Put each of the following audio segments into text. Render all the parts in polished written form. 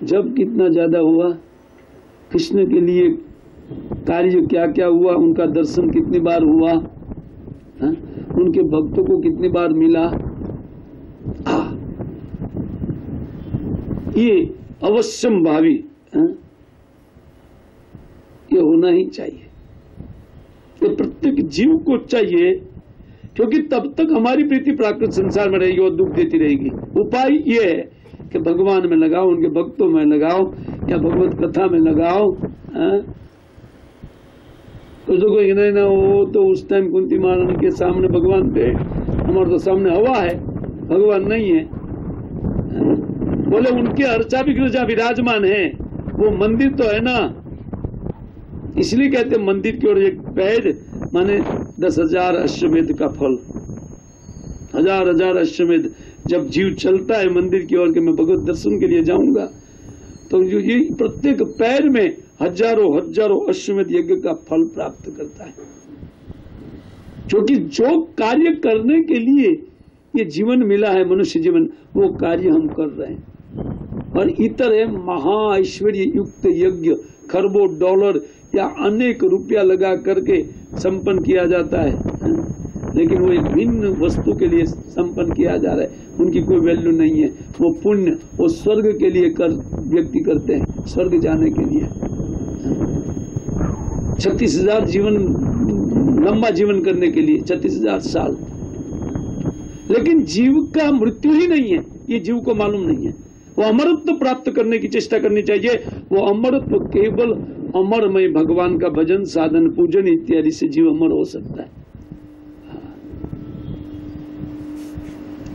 जब कितना ज्यादा हुआ, कृष्ण के लिए कार्य क्या क्या हुआ, उनका दर्शन कितनी बार हुआ, उनके भक्तों को कितनी बार मिला, ये अवश्यम भावी ये होना ही चाहिए, ये प्रत्येक जीव को चाहिए, क्योंकि तब तक हमारी प्रीति प्राकृत संसार में रहेगी और दुख देती रहेगी। उपाय ये है कि भगवान में लगाओ, उनके भक्तों में लगाओ, या भगवत कथा में लगाओ। तो जो कोई नहीं ना, वो तो उस टाइम कुंती महारानी के सामने भगवान थे, हमारे तो सामने हवा है, भगवान नहीं है। बोले उनके अर्चा विग्रह जहाँ विराजमान है, वो मंदिर तो है ना, इसलिए कहते मंदिर की ओर एक पैर माने 10,000 अश्वमेध का फल, 1000 अश्वमेध। जब जीव चलता है मंदिर की ओर के मैं भगवत दर्शन के लिए जाऊंगा, तो ये प्रत्येक पैर में हजारों अश्वमेध यज्ञ का फल प्राप्त करता है, क्योंकि जो कार्य करने के लिए ये जीवन मिला है, मनुष्य जीवन, वो कार्य हम कर रहे हैं। और इतर है महा ऐश्वर्य युक्त यज्ञ, खरबों डॉलर या अनेक रुपया लगा करके संपन्न किया जाता है, लेकिन वो एक भिन्न वस्तु के लिए संपन्न किया जा रहा है, उनकी कोई वैल्यू नहीं है। वो पुण्य वो स्वर्ग के लिए व्यक्ति करते हैं, स्वर्ग जाने के लिए। 36,000 जीवन, लंबा जीवन करने के लिए 36,000 साल, लेकिन जीव का मृत्यु ही नहीं है, ये जीव को मालूम नहीं है। वो अमरत्व प्राप्त करने की चेष्टा करनी चाहिए। वो अमरत्व केवल अमरमय भगवान का भजन, साधन, पूजन इत्यादि से जीव अमर हो सकता है।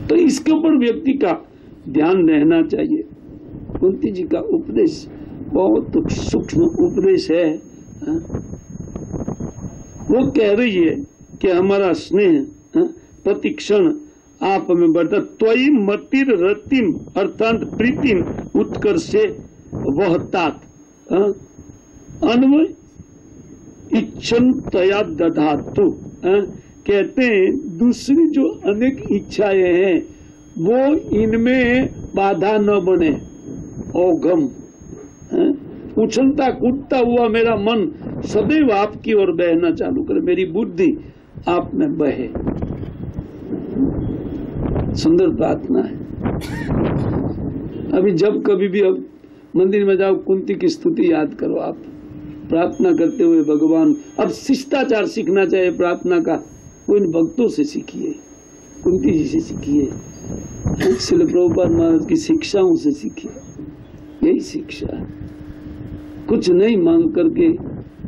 तो इसके ऊपर व्यक्ति का ध्यान रहना चाहिए। कुंती जी का उपदेश बहुत सूक्ष्म उपदेश है। वो कह रही है कि हमारा स्नेह प्रति क्षण आप में बढ़ता, त्वयि मतिर रतिम अर्थात प्रीतिम उत्कर्षे वह तात अन्वय इच्छन तया दधातु। कहते हैं दूसरी जो अनेक इच्छाएं हैं वो इनमें बाधा न बने। ओघम उछलता कूदता हुआ मेरा मन सदैव आपकी ओर बहना चालू करे, मेरी बुद्धि आप में बहे। सुंदर प्रार्थना है। अभी जब कभी भी अब मंदिर में जाओ, कुंती की स्तुति याद करो, आप प्रार्थना करते हुए भगवान। अब शिष्टाचार सीखना चाहिए प्रार्थना का, वो इन भक्तों से सीखिए, कुंती जी से सीखिए, श्रील प्रभुपाद महाराज की शिक्षाओं से सीखिए। यही शिक्षा है, कुछ नहीं मांग करके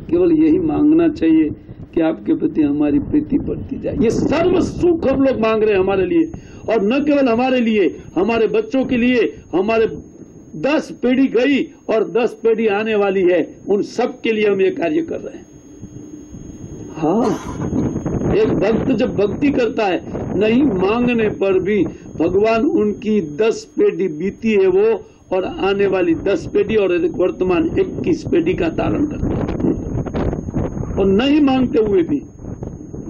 केवल यही मांगना चाहिए कि आपके प्रति हमारी प्रीति बढ़ती जाए। ये सर्व सुख हम लोग मांग रहे हैं हमारे लिए, और न केवल हमारे लिए, हमारे बच्चों के लिए, हमारे 10 पीढ़ी गई और 10 पीढ़ी आने वाली है, उन सब के लिए हम ये कार्य कर रहे हैं। हाँ, एक भक्त जब भक्ति करता है, नहीं मांगने पर भी भगवान उनकी 10 पीढ़ी बीती है वो, और आने वाली 10 पीढ़ी और वर्तमान 21 पीढ़ी का तारण करता है, और नहीं मांगते हुए भी,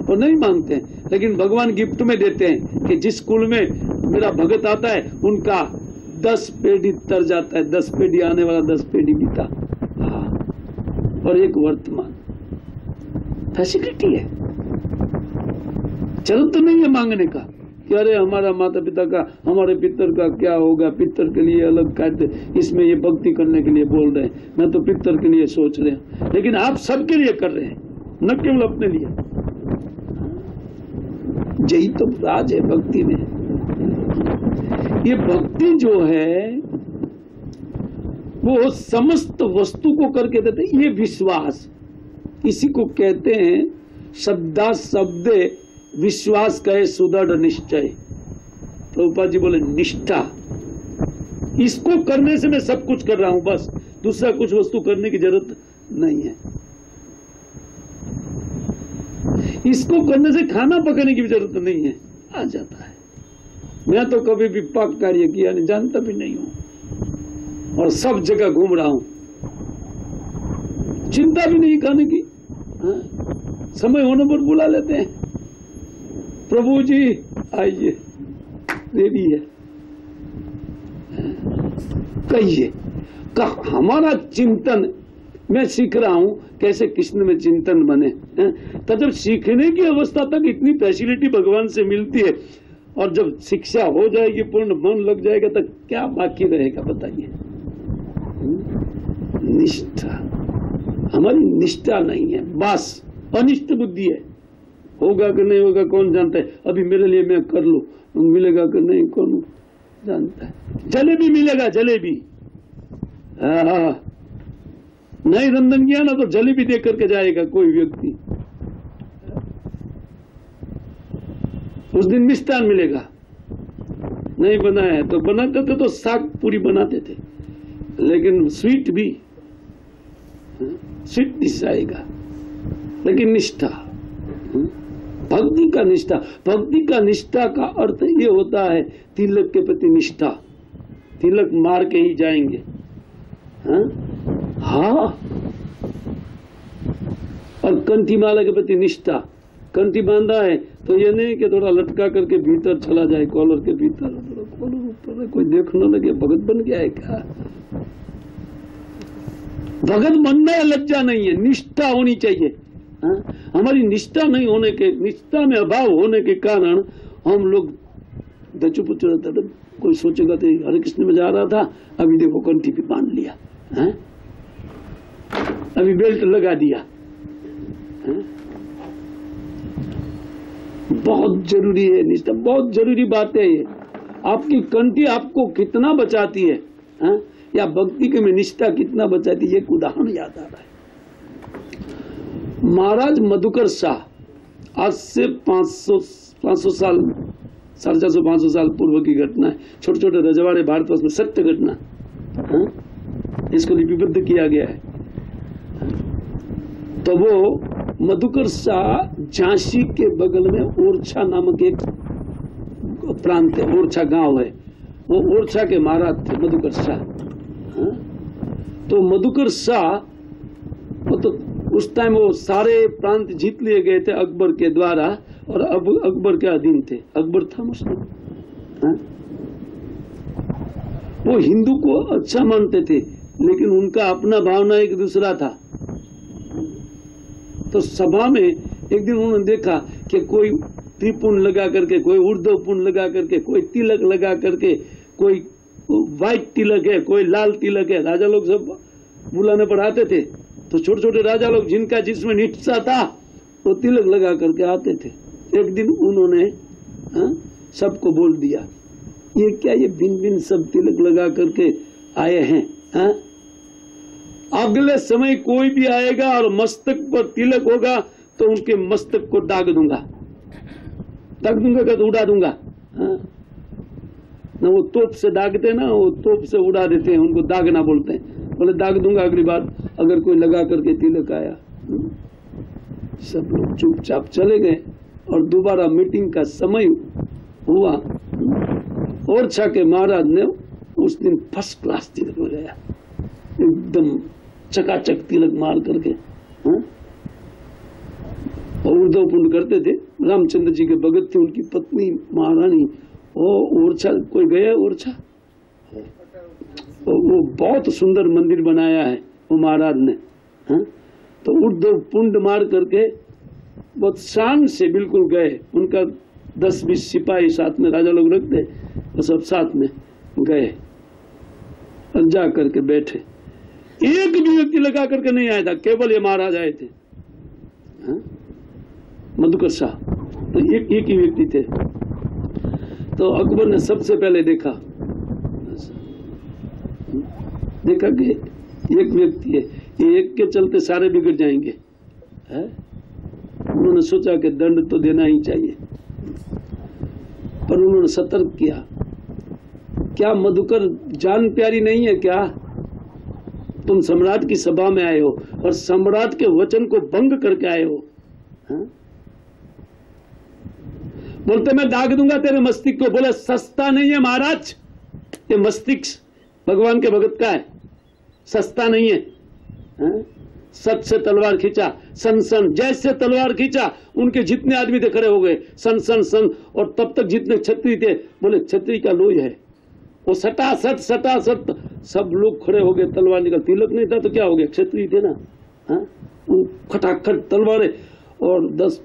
और नहीं मांगते हैं, लेकिन भगवान गिफ्ट में देते हैं कि जिस कुल में मेरा भगत आता है उनका 10 पीढ़ी तर जाता है, 10 पीढ़ी आने वाला 10 पीढ़ी बीता। हाँ, और एक वर्तमान फैसिलिटी है। जरूरत तो नहीं है मांगने का कि अरे हमारा माता पिता का, हमारे पितर का क्या होगा, पितर के लिए अलग खाते, इसमें ये भक्ति करने के लिए बोल रहे हैं, मैं तो पितर के लिए सोच रहे हैं, लेकिन आप सबके लिए कर रहे हैं, न केवल अपने लिए। यही तो राज है भक्ति में। ये भक्ति जो है वो समस्त वस्तु को करके देते, ये विश्वास, इसी को कहते हैं शब्दा शब्दे विश्वास कहे सुदृढ़ निश्चय। प्रभुपाद जी बोले निष्ठा, इसको करने से मैं सब कुछ कर रहा हूं, बस दूसरा कुछ वस्तु करने की जरूरत नहीं है। इसको करने से खाना पकाने की भी जरूरत नहीं है, आ जाता है। मैं तो कभी भी पाक कार्य किया नहीं, जानता भी नहीं हूं, और सब जगह घूम रहा हूं, चिंता भी नहीं खाने की। हाँ? समय होने पर बुला लेते हैं, प्रभु जी आइए, रेडी है, कहिए। का हमारा चिंतन, मैं सीख रहा हूं कैसे कृष्ण में चिंतन बने, तब जब सीखने की अवस्था तक इतनी फैसिलिटी भगवान से मिलती है, और जब शिक्षा हो जाएगी, पूर्ण मन लग जाएगा, तो क्या बाकी रहेगा बताइए? निष्ठा, हमारी निष्ठा नहीं है, बस अनिष्ट बुद्धि है। होगा कि नहीं होगा कौन जानता है? अभी मेरे लिए मैं कर लूं, मिलेगा कि नहीं कौन जानता है? जलेबी मिलेगा, जलेबी, हाँ, नहीं रंधन किया ना तो जलेबी दे करके जाएगा कोई व्यक्ति। उस दिन मिष्ठान मिलेगा, नहीं बनाया है तो बनाते थे तो साग पूरी बनाते थे, लेकिन स्वीट भी, स्वीट डिश आएगा, लेकिन निष्ठा, भक्ति का निष्ठा। भक्ति का निष्ठा का अर्थ ये होता है तिलक के प्रति निष्ठा, तिलक मार के ही जाएंगे। हाँ, और कंठी माला के प्रति निष्ठा, कंठी बांधा है तो ये नहीं कि थोड़ा लटका करके भीतर चला जाए, कॉलर के भीतर, कॉलर ऊपर है, कोई देख न लगे भगत बन गया है क्या? भगत बनना है, लज्जा नहीं है, निष्ठा होनी चाहिए। हाँ? हमारी निष्ठा नहीं होने के, निष्ठा में अभाव होने के कारण हम लोग दचुपुच रहता था। कोई सोचेगा तो हरे कृष्ण में जा रहा था, अभी देखो कंठी भी बांध लिया, है? अभी बेल्ट लगा दिया, है? बहुत जरूरी है निष्ठा, बहुत जरूरी बात है ये। आपकी कंठी आपको कितना बचाती है, है? या भक्ति के में निष्ठा कितना बचाती है, एक उदाहरण याद आ रहा है। महाराज मधुकर शाह, आज से 500 साल, 450-500 साल पूर्व की घटना है। छोटे छोटे रजवाड़े भारतवर्ष में, सत्य घटना, इसको लिपिबद्ध किया गया है। तो वो मधुकर शाह झांसी के बगल में ओरछा नामक एक प्रांत है, ओरछा गांव है, वो ओरछा के महाराज थे मधुकर शाह। तो मधुकर शाह, तो उस टाइम वो सारे प्रांत जीत लिए गए थे अकबर के द्वारा, और अब अकबर के अधीन थे। अकबर था मुस्लिम, वो हिंदू को अच्छा मानते थे, लेकिन उनका अपना भावना एक दूसरा था। तो सभा में एक दिन उन्होंने देखा कि कोई त्रिपुंड लगा करके, कोई ऊर्ध्वपुंड लगा करके, कोई तिलक लगा करके, कोई व्हाइट तिलक है, कोई लाल तिलक है। राजा लोग सब बुलाने पर आते थे, तो छोटे छोटे राजा लोग जिनका जिसमें निष्ठा था वो तिलक लगा करके आते थे। एक दिन उन्होंने सबको बोल दिया, ये क्या, ये भिन्न भिन्न सब तिलक लगा करके आए हैं, अगले समय कोई भी आएगा और मस्तक पर तिलक होगा तो उनके मस्तक को दाग दूंगा तो उड़ा दूंगा। ना वो तोप से दागते ना, वो तोप से उड़ा देते हैं, उनको दागना बोलते हैं। बोले दाग दूंगा अगली बार अगर कोई लगा करके तिलक आया। सब लोग चुपचाप चले गए, और दोबारा मीटिंग का समय हुआ। ओरछा के महाराज ने उस दिन फर्स्ट क्लास तिलक लगाया, एकदम चकाचक तिलक मार करके, और ऊर्ध्वपुंड करते थे। रामचंद्र जी के भगत थे, उनकी पत्नी महारानी। ओरछा कोई गया ओरछा, वो बहुत सुंदर मंदिर बनाया है वो महाराज ने। तो ऊर्ध्वपुंड मार करके बहुत शान से बिल्कुल गए। उनका 10-20 सिपाही साथ में, राजा लोग रखते, वो सब साथ में गए और जा करके बैठे। एक भी व्यक्ति लगा करके नहीं आया था, केवल ये महाराज आए थे, मधुकर शाह। तो एक ही व्यक्ति थे। तो अकबर ने सबसे पहले देखा कि एक व्यक्ति है, ये एक के चलते सारे बिगड़ जाएंगे, है? उन्होंने सोचा कि दंड तो देना ही चाहिए, पर उन्होंने सतर्क किया। क्या मधुकर जान प्यारी नहीं है क्या? तुम सम्राट की सभा में आए हो और सम्राट के वचन को भंग करके आए हो, है? बोलते मैं दाग दूंगा तेरे मस्तिष्क को। बोले सस्ता नहीं है महाराज, ये मस्तिष्क भगवान के भगत का है, सस्ता नहीं है, सच से तलवार खींचा, सन सन जैसे तलवार खींचा, उनके जितने आदमी थे खड़े हो गए, सन सन सन। और तब तक जितने छत्री थे बोले छत्री का लोई है, वो सटासट सब लोग खड़े हो गए, तलवार निकल, तिलक नहीं था तो क्या हो गया, क्षत्रिय थे ना। हाँ, खटाखट तलवारें, और 10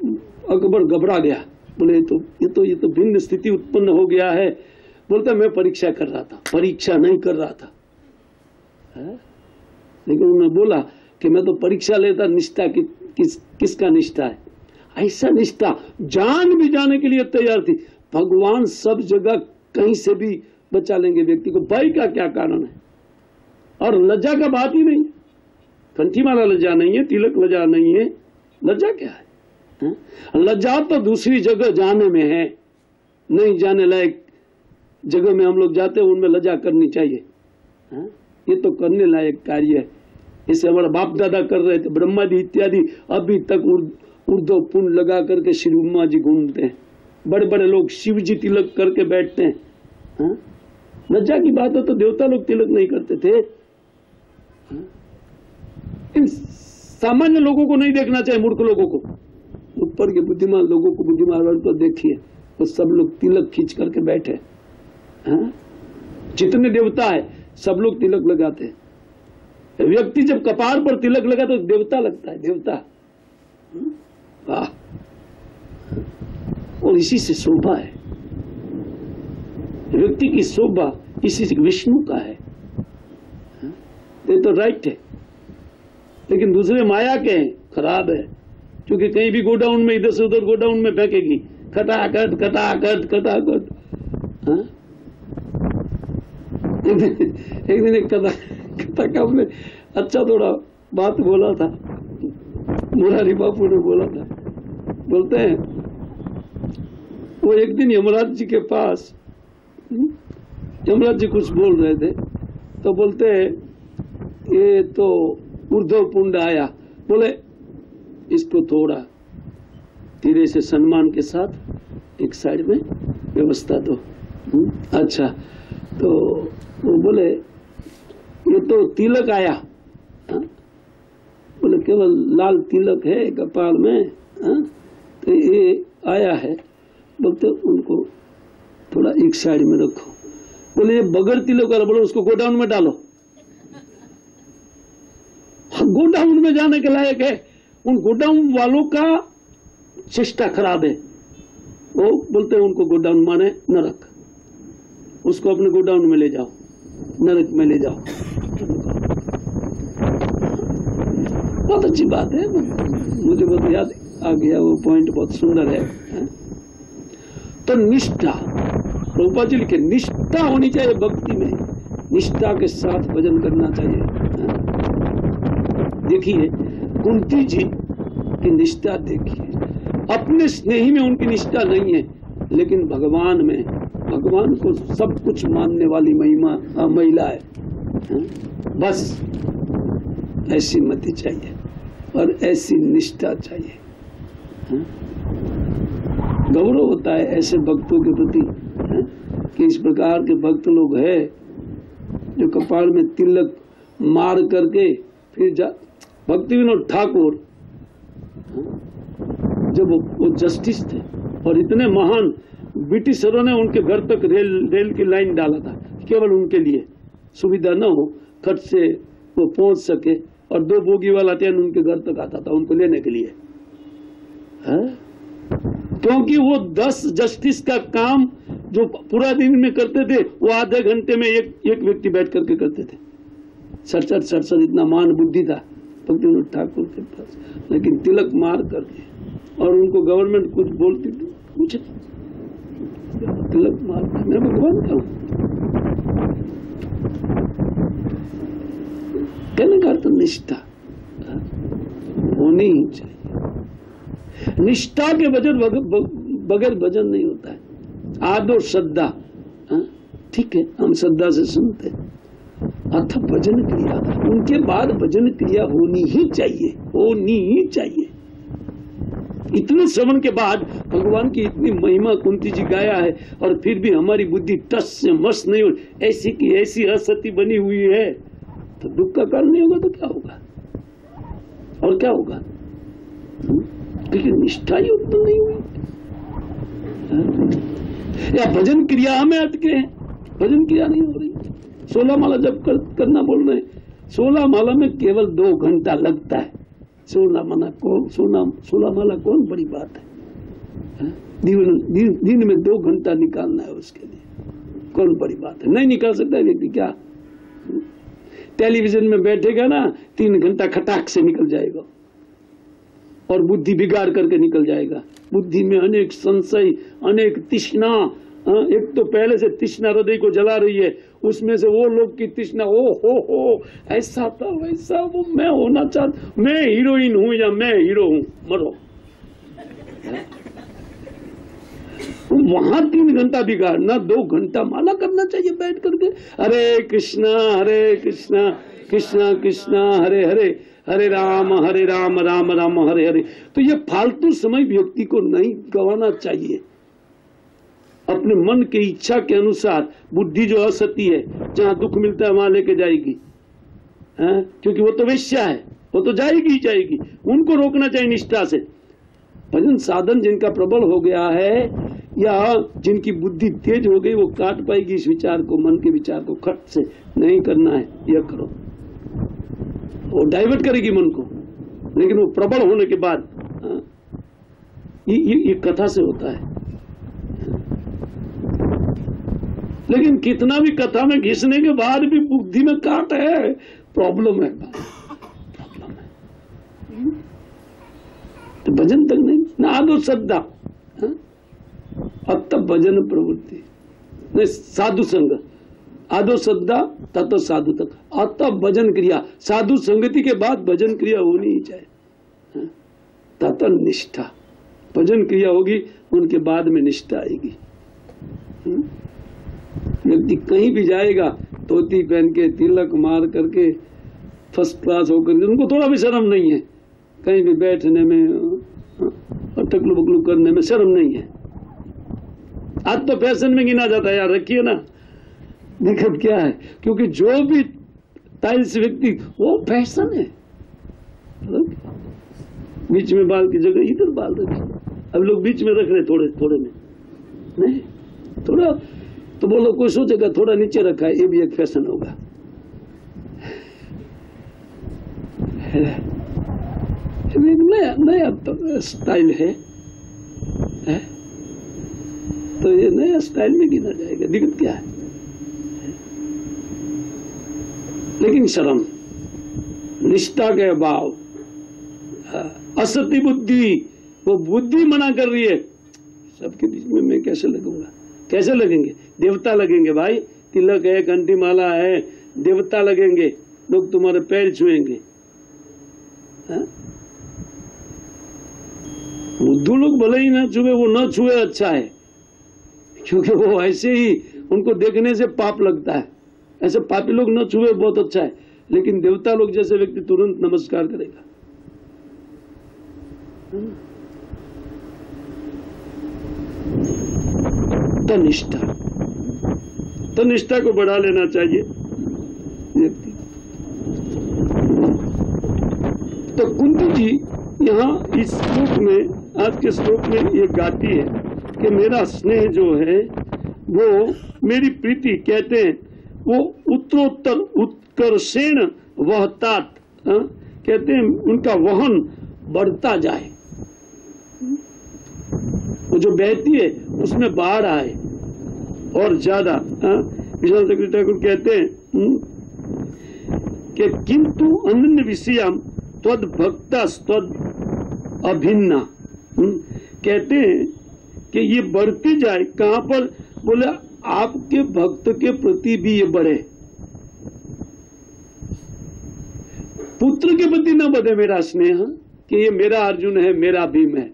अकबर घबरा गया, बोले ये तो भिन्न स्थिति उत्पन्न हो गया है। बोलता मैं परीक्षा कर रहा था, परीक्षा नहीं कर रहा था। लेकिन उन्होंने बोला कि मैं तो परीक्षा लेता निष्ठा की, किसका निष्ठा है, ऐसा निष्ठा, जान भी जाने के लिए तैयार थी। भगवान सब जगह कहीं से भी बचा लेंगे व्यक्ति को, भय का क्या कारण है। और लज्जा का बात ही नहीं, कंठी माला लज्जा नहीं है, तिलक लज्जा नहीं है, लज्जा क्या है? लज्जा तो दूसरी जगह जाने में है, नहीं जाने लायक जगह में हम लोग जाते हैं, उनमें लज्जा करनी चाहिए। ये तो करने लायक कार्य है। इसे हमारा बाप दादा कर रहे थे, ब्रह्मादि इत्यादि अभी तक उर्दो पुण्य लगा करके श्री उमा जी घूमते हैं। बड़े बड़े लोग शिव जी तिलक करके बैठते हैं। लज्जा की बात है तो देवता लोग तिलक नहीं करते थे। इन सामान्य लोगों को नहीं देखना चाहिए, मूर्ख लोगों को। ऊपर के बुद्धिमान लोगों को, बुद्धिमान वर्ग को देखिए, वो सब लोग तिलक खींच करके बैठे। जितने देवता है सब लोग तिलक लगाते हैं। व्यक्ति जब कपार पर तिलक लगा तो देवता लगता है, देवता। वाह, और इसी से शोभा है, व्यक्ति की शोभा इसी से विष्णु का है। ये तो राइट है, लेकिन दूसरे माया के हैं, खराब है। क्योंकि कहीं भी गोडाउन में, इधर से उधर गोडाउन में फेंकेगी, खटाखट खटाखट खटाखट। एक दिन एक कथा का हमने अच्छा थोड़ा बात बोला था, मुरारी बापू ने बोला था। बोलते हैं वो एक दिन यमराज जी के पास, यमराज जी कुछ बोल रहे थे, तो बोलते हैं ये तो ऊर्ध्व पुंड आया, बोले इसको थोड़ा धीरे से सम्मान के साथ एक साइड में व्यवस्था दो। अच्छा, तो वो बोले ये तो तिलक आया। बोले केवल लाल तिलक है कपाल में, तो ये आया है। बोलते उनको थोड़ा एक साइड में रखो। बोले ये बगैर तिलक वाला, बोले उसको गोडाउन में डालो। गोडाउन में जाने के लायक है, उन गोडाउन वालों का चेष्टा खराब है। वो बोलते हैं उनको गोडाउन माने नरक, उसको अपने गोडाउन में ले जाओ, नरक में ले जाओ। बहुत अच्छी बात है, मुझे बहुत याद आ गया, वो पॉइंट बहुत सुंदर है। तो निष्ठा, प्रभुपाद जी लिखे निष्ठा होनी चाहिए भक्ति में, निष्ठा के साथ भजन करना चाहिए। देखिए कुंती जी की निष्ठा देखिए, अपने स्नेही में उनकी निष्ठा नहीं है, लेकिन भगवान में, भगवान को सब कुछ मानने वाली महिला है। बस ऐसी मति चाहिए और ऐसी निष्ठा चाहिए। गौरव होता है ऐसे भक्तों के प्रति कि इस प्रकार के भक्त लोग हैं जो कपाल में तिलक मार करके फिर भक्ति विनोद ठाकुर जब वो जस्टिस थे और इतने महान, ब्रिटिशरों ने उनके घर तक रेल की लाइन डाला था केवल उनके लिए, सुविधा न हो, खट से वो पहुंच सके, और 2 बोगी वाला ट्रेन उनके घर तक आता था उनको लेने के लिए। क्योंकि वो 10 जस्टिस का काम जो पूरा दिन में करते थे, वो आधे घंटे में एक व्यक्ति बैठ करके करते थे। सड़सठ इतना मान बुद्धि था भक्ति विनोद ठाकुर के पास, लेकिन तिलक मार करके, और उनको गवर्नमेंट कुछ बोलती थी, कुछ नहीं, तिलक मार कर मैं भगवान का हूं। कहने का अर्थ निष्ठा होनी ही चाहिए। निष्ठा के बगैर भजन नहीं होता है। आदर श्रद्धा, ठीक है, हम श्रद्धा से सुनते हैं, अथ भजन क्रिया, उनके बाद भजन क्रिया होनी ही चाहिए, होनी ही चाहिए। इतने श्रवण के बाद भगवान की इतनी महिमा कुंती जी गाया है, और फिर भी हमारी बुद्धि टस से मस नहीं हो, ऐसी की ऐसी असती बनी हुई है, तो दुख का कारण नहीं होगा तो क्या होगा, और क्या होगा? क्योंकि निष्ठा ही उत्पन्न नहीं हुई, या भजन क्रिया में अटके हैं, भजन क्रिया नहीं हो रही। 16 माला जब करना बोल रहे हैं, 16 माला में केवल 2 घंटा लगता है। 16 माला कौन बड़ी बात है? दिन में 2 घंटा निकालना है उसके लिए, कौन बड़ी बात है? नहीं निकाल सकता व्यक्ति क्या? टेलीविजन में बैठेगा ना, 3 घंटा खटाक से निकल जाएगा और बुद्धि बिगाड़ करके निकल जाएगा। बुद्धि में अनेक संशय, अनेक तृष्णा, एक तो पहले से तृष्णा हृदय को जला रही है, उसमें से वो लोग की तृष्णा, ओ हो ऐसा था वैसा, वो मैं होना चाहता, मैं हीरोइन हूं या मैं हीरो हूं, मरो। वहां 3 घंटा बिगाड़ना, 2 घंटा माला करना चाहिए बैठ करके। हरे कृष्णा कृष्णा कृष्णा हरे हरे, हरे राम राम राम हरे हरे। तो ये फालतू समय व्यक्ति को नहीं गंवाना चाहिए। अपने मन की इच्छा के अनुसार बुद्धि जो असती है, जहां दुख मिलता है वहां लेके जाएगी, क्योंकि वो तो वेश्या है, वो तो जाएगी ही जाएगी। उनको रोकना चाहिए निष्ठा से। भजन साधन जिनका प्रबल हो गया है या जिनकी बुद्धि तेज हो गई, वो काट पाएगी इस विचार को, मन के विचार को। खट से नहीं करना है, यह करो, वो डाइवर्ट करेगी मन को। लेकिन वो प्रबल होने के बाद ये कथा से होता है। लेकिन कितना भी कथा में घिसने के बाद भी बुद्धि में काट है, प्रॉब्लम है, प्रॉब्लम है। तो भजन तक नहीं ना, आदो श्रद्धा, अब तक भजन प्रवृत्ति नहीं, साधु संग, आदो श्रद्धा तत साधु तक, अतः भजन क्रिया। साधु संगति के बाद भजन क्रिया होनी ही चाहिए। तत निष्ठा, भजन क्रिया होगी, उनके बाद में निष्ठा आएगी। व्यक्ति कहीं भी जाएगा, धोती पहन के, तिलक मार करके, फर्स्ट क्लास होकर, उनको थोड़ा भी शर्म नहीं है। कहीं भी बैठने में और टकलू बकलू करने में शर्म नहीं है। आज तो फैशन में गिना जाता है यार, रखिए ना, दिक्कत क्या है? क्योंकि जो भी टाइल्स व्यक्ति, वो फैशन है। बीच में बाल की जगह इधर बाल रखे, अब लोग बीच में रख रहे थोड़े थोड़े में, नहीं थोड़ा तो बोलो, कोई सोचेगा थोड़ा नीचे रखा है, ये भी एक फैशन होगा। नया तो स्टाइल है, तो ये नया स्टाइल में गिना जाएगा, दिक्कत क्या है? लेकिन शर्म, निष्ठा के अभाव, असती बुद्धि, वो बुद्धि मना कर रही है। सबके बीच में मैं कैसे लगूंगा? कैसे लगेंगे? देवता लगेंगे भाई, तिलक है, घंटी माला है, देवता लगेंगे, लोग तुम्हारे पैर छुएंगे। बुद्धू लोग भले ही ना छुए, वो न छुए अच्छा है, क्योंकि वो ऐसे ही उनको देखने से पाप लगता है। ऐसे पापी लोग न छुए बहुत अच्छा है, लेकिन देवता लोग जैसे व्यक्ति तुरंत नमस्कार करेगा। तनिष्ठा को बढ़ा लेना चाहिए व्यक्ति। तो कुंती जी यहाँ इस श्लोक में, आज के श्लोक में ये गाती है कि मेरा स्नेह जो है वो, मेरी प्रीति कहते हैं वो उत्तरोत्तर उत्कर्षेण वहतात, कहते हैं उनका वहन बढ़ता जाए, वो जो बहती है उसमें बाढ़ आए और ज्यादा। विशाल चक्र ठाकुर कहते हैं कि किंतु अनन्य विषयम त्वद भक्ता त्वद अभिन्ना, कहते हैं कि ये बढ़ती जाए। कहां पर? बोले आपके भक्त के प्रति भी ये बढ़े। पुत्र के प्रति न बढ़े मेरा स्नेह कि ये मेरा अर्जुन है, मेरा भीम है।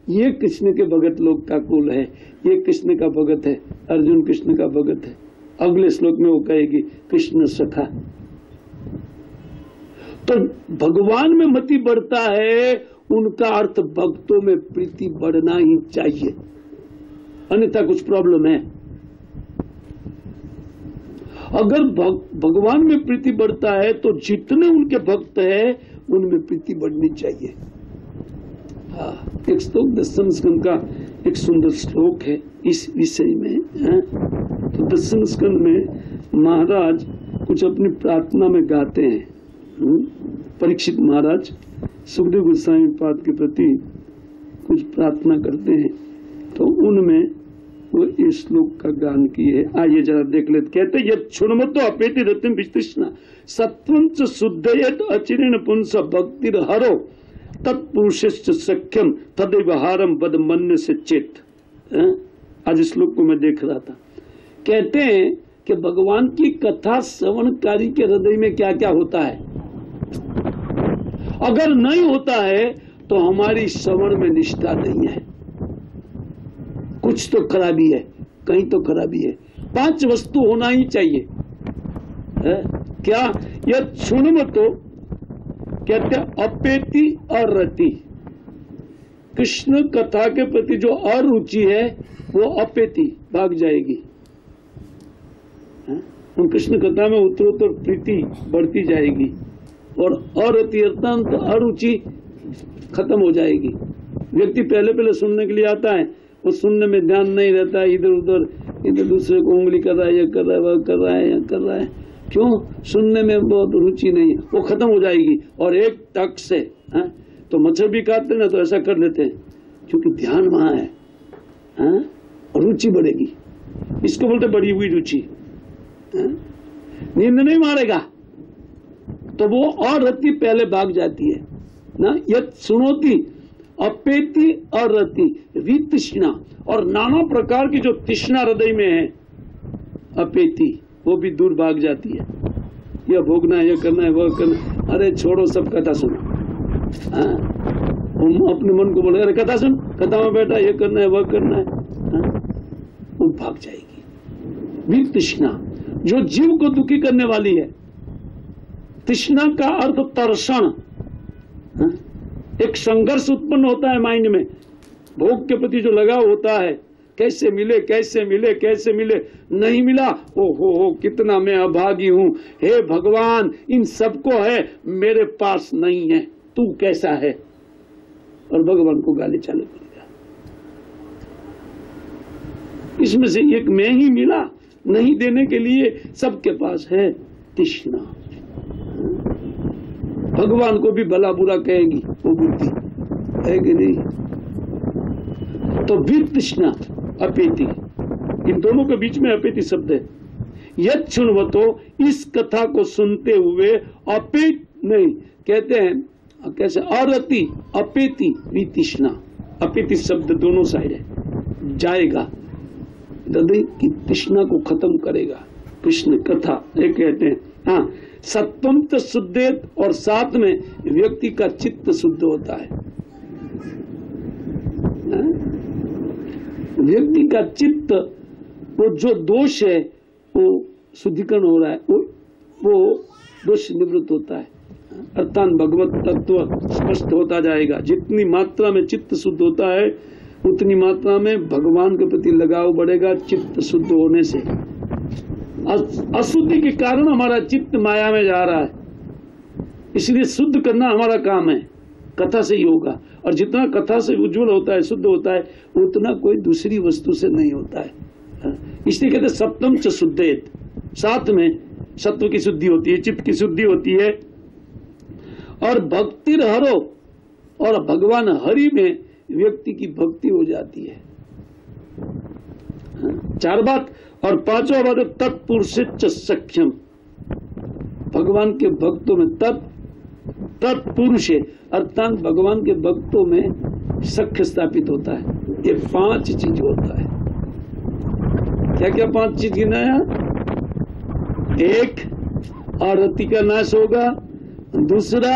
ये कृष्ण के भगत लोग का कुल है, ये कृष्ण का भगत है, अर्जुन कृष्ण का भगत है। अगले श्लोक में वो कहेगी कृष्ण सखा। तो भगवान में मति बढ़ता है, उनका अर्थ भक्तों में प्रीति बढ़ना ही चाहिए, अन्यथा कुछ प्रॉब्लम है। अगर भगवान में प्रीति बढ़ता है तो जितने उनके भक्त हैं उनमें प्रीति बढ़नी चाहिए। एक श्लोक 10वें स्कंद का एक सुंदर श्लोक है इस विषय में। तो 10वें स्कंद में महाराज कुछ अपनी प्रार्थना में गाते हैं। परीक्षित महाराज सुखदेव गोस्वामी पाद के प्रति कुछ प्रार्थना करते हैं, तो उनमें वो इस श्लोक का गान किए। आइए जरा देख लेते। कहते यद क्षुण्मतो अपेति रतिम वितृष्णा सत्वंच शुद्धयत अचिरेण पुंस भक्तिर हरो तत्पुरुषश्च सख्यम तदैव हारम बद मन से चेत। आज इस श्लोक को मैं देख रहा था। कहते हैं कि भगवान की कथा श्रवणकारी के हृदय में क्या क्या होता है। अगर नहीं होता है तो हमारी श्रवण में निष्ठा नहीं है, कुछ तो खराबी है, कहीं तो खराबी है। 5 वस्तु होना ही चाहिए। क्या? यह क्षुण्म तो कहते अपेति और रति। कृष्ण कथा के प्रति जो अरुचि है वो अपेति भाग जाएगी। हम कृष्ण कथा में उत्तरोत्तर प्रीति बढ़ती जाएगी और अरति अर्थात अरुचि खत्म हो जाएगी। व्यक्ति पहले पहले सुनने के लिए आता है, वो सुनने में ध्यान नहीं रहता है, इधर उधर इधर दूसरे को उंगली कर रहा है, ये कर रहा है, वह कर रहा है, यह कर रहा है। क्यों? सुनने में बहुत रुचि नहीं है, वो खत्म हो जाएगी। और एक टक से तो मच्छर भी काटते ना तो ऐसा कर लेते हैं, क्योंकि ध्यान वहां है और रुचि बढ़ेगी। इसको बोलते बढ़ी हुई रुचि। नींद नहीं मारेगा तो वो और रति पहले भाग जाती है ना। यद सुनोती अपेति और रति वितृष्णा, और नाना प्रकार की जो तृष्णा हृदय में है अपेति, वो भी दूर भाग जाती है। यह भोगना है, यह करना है, वह करना है। अरे छोड़ो, सब कथा सुनो। हम अपने मन को बोले अरे कथा सुन, कथा में बैठा, यह करना है, वह करना है, वो भाग जाएगी। वितृष्णा जो जीव को दुखी करने वाली है। तृष्णा का अर्थ तरसण, एक संघर्ष उत्पन्न होता है माइंड में, भोग के प्रति जो लगाव होता है। कैसे मिले, कैसे मिले, कैसे मिले, नहीं मिला, हो कितना मैं अभागी हूं, हे भगवान इन सबको है, मेरे पास नहीं है, तू कैसा है। और भगवान को गाली चालू करेगा। इसमें से एक मैं ही मिला, नहीं देने के लिए सबके पास है। तृष्णा भगवान को भी भला बुरा कहेगी वो बुद्धि है कि नहीं। तो वितृष्णा अपेति, इन दोनों के बीच में अपेति शब्द है। यद क्षुण्वतो, इस कथा को सुनते हुए अपेत नहीं कहते हैं, कैसे अरति अपेति वितृष्णा। अपेति शब्द दोनों साइड है, जाएगा, हृदय की तृष्णा को खत्म करेगा। कृष्ण कथा एक कहते हैं। हाँ, सत्वम तो शुद्धेत, और साथ में व्यक्ति का चित्त शुद्ध होता है। व्यक्ति का चित्त, वो जो दोष है वो शुद्धिकरण हो रहा है, वो दोष निवृत्त होता है। अर्थात भगवत तत्व स्पष्ट होता जाएगा। जितनी मात्रा में चित्त शुद्ध होता है उतनी मात्रा में भगवान के प्रति लगाव बढ़ेगा। चित्त शुद्ध होने से अशुद्धि के कारण हमारा चित्त माया में जा रहा है, इसलिए शुद्ध करना हमारा काम है। कथा से ही होगा, और जितना कथा से उज्जवल होता है, शुद्ध होता है, उतना कोई दूसरी वस्तु से नहीं होता है। इसलिए कहते सप्तम च शुद्धेत, साथ में सत्व की शुद्धि होती है, चित्त की शुद्धि होती है। और भक्तिर हरो, और भगवान हरि में व्यक्ति की भक्ति हो जाती है। 4 बात। और 5वां बात तत्पुरुषेच्च सख्यम, भगवान के भक्तों में तत्पुरुष है, अर्थात भगवान के भक्तों में सख्य स्थापित होता है। ये 5 चीज होता है। क्या क्या 5 चीज गिनाया? 1, आरती का नाश होगा। दूसरा,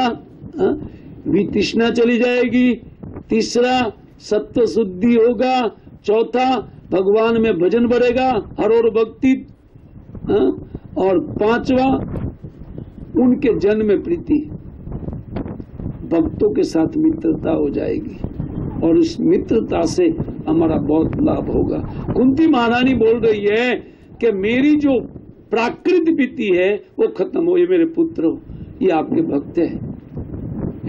वितृष्णा चली जाएगी। तीसरा, सत्व शुद्धि होगा। चौथा, भगवान में भजन बढ़ेगा, हर और भक्ति। और 5वां, उनके जन में प्रीति, भक्तों के साथ मित्रता हो जाएगी, और इस मित्रता से हमारा बहुत लाभ होगा। कुंती महारानी बोल रही है कि मेरी जो प्राकृत प्रीति है वो खत्म हो, ये मेरे पुत्र हो, ये आपके भक्त है।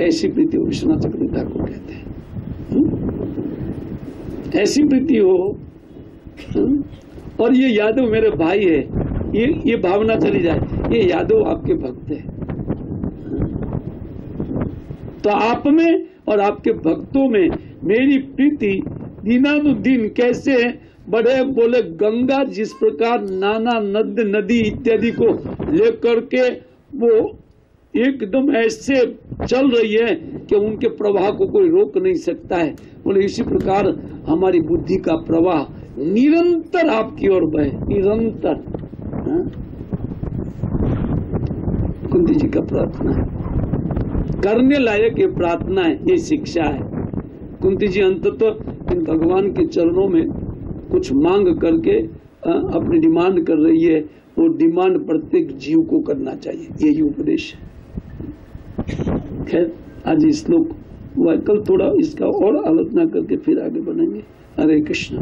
ऐसी प्रीति विश्वनाथ चक्रवर्ती ठाकुर कहते हैं। ऐसी प्रीति हो। और ये यादव मेरे भाई है, ये भावना चली जाए, ये यादव आपके भक्त है। तो आप में और आपके भक्तों में मेरी प्रीति दिनानुदिन कैसे बढ़े, बोले गंगा जिस प्रकार नाना नदी इत्यादि को लेकर के वो एकदम ऐसे चल रही है कि उनके प्रवाह को कोई रोक नहीं सकता है, बोले इसी प्रकार हमारी बुद्धि का प्रवाह निरंतर आपकी ओर बहे, निरंतर। कुंती जी का प्रार्थना है, करने लायक ये प्रार्थना है, ये शिक्षा है। कुंती जी अंततः इन भगवान के चरणों में कुछ मांग करके अपनी डिमांड कर रही है, वो डिमांड प्रत्येक जीव को करना चाहिए, यही उपदेश है। खैर आज इस श्लोक हुआ, कल थोड़ा इसका और आलोचना करके फिर आगे बढ़ेंगे। हरे कृष्ण।